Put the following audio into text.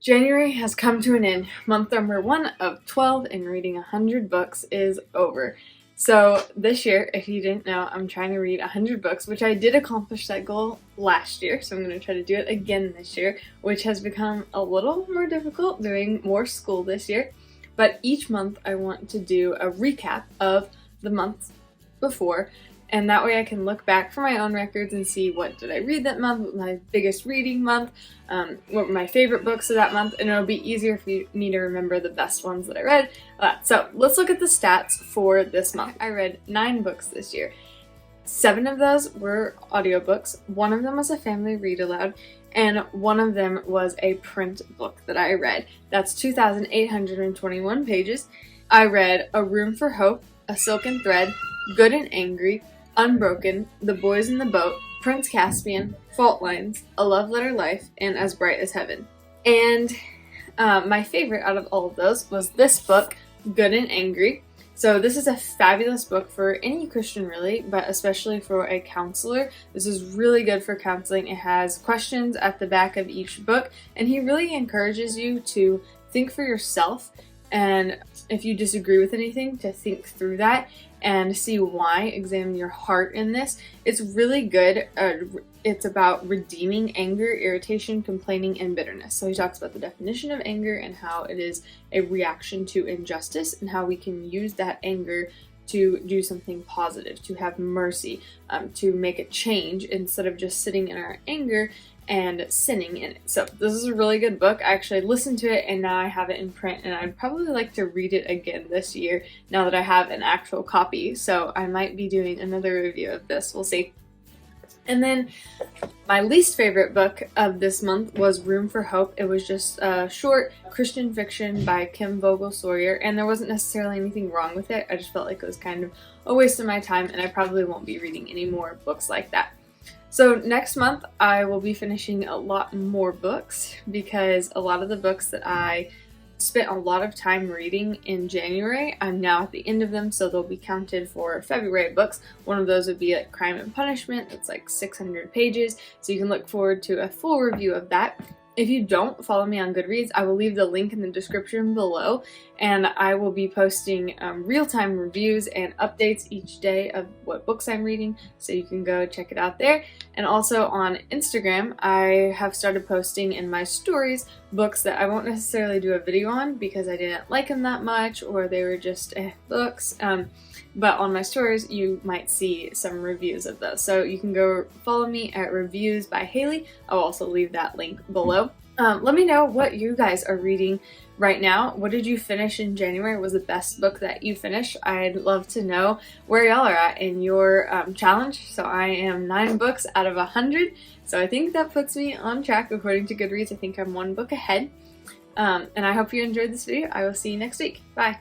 January has come to an end. Month number 1 of 12 and reading 100 books is over. So this year, if you didn't know, I'm trying to read 100 books, which I did accomplish that goal last year. So I'm going to try to do it again this year, which has become a little more difficult doing more school this year. But each month I want to do a recap of the month before, and that way I can look back for my own records and see what did I read that month, what my biggest reading month, what were my favorite books of that month, and it'll be easier for me to remember the best ones that I read. So let's look at the stats for this month. I read 9 books this year. 7 of those were audiobooks, 1 of them was a family read aloud, and 1 of them was a print book that I read. That's 2,821 pages. I read A Room for Hope, A Silken Thread, Good and Angry, Unbroken, The Boys in the Boat, Prince Caspian, Fault Lines, A Love Letter Life, and As Bright as Heaven. And my favorite out of all of those was this book, Good and Angry. So this is a fabulous book for any Christian really, but especially for a counselor. This is really good for counseling. It has questions at the back of each book, and he really encourages you to think for yourself, and if you disagree with anything, to think through that and see why, examine your heart in this. It's really good. It's about redeeming anger, irritation, complaining, and bitterness. So he talks about the definition of anger and how it is a reaction to injustice and how we can use that anger to do something positive, to have mercy, to make a change instead of just sitting in our anger and sinning in it. So this is a really good book. I actually listened to it and now I have it in print, and I'd probably like to read it again this year now that I have an actual copy. So I might be doing another review of this. We'll see. And then my least favorite book of this month was Room for Hope. It was just a short Christian fiction by Kim Vogel Sawyer, and there wasn't necessarily anything wrong with it. I just felt like it was kind of a waste of my time, and I probably won't be reading any more books like that. So next month I will be finishing a lot more books, because a lot of the books that I spent a lot of time reading in January, I'm now at the end of them, so they'll be counted for February books. One of those would be like Crime and Punishment. It's like 600 pages, so you can look forward to a full review of that. If you don't follow me on Goodreads, I will leave the link in the description below, and I will be posting real-time reviews and updates each day of what books I'm reading, so you can go check it out there. And also on Instagram, I have started posting in my stories books that I won't necessarily do a video on because I didn't like them that much, or they were just books. But on my stories, you might see some reviews of those. So you can go follow me at Reviews by Haley. I'll also leave that link below. Let me know what you guys are reading right now. What did you finish in January? What was the best book that you finished? I'd love to know where y'all are at in your challenge. So I am 9 books out of 100. So I think that puts me on track according to Goodreads. I think I'm 1 book ahead. And I hope you enjoyed this video. I will see you next week. Bye.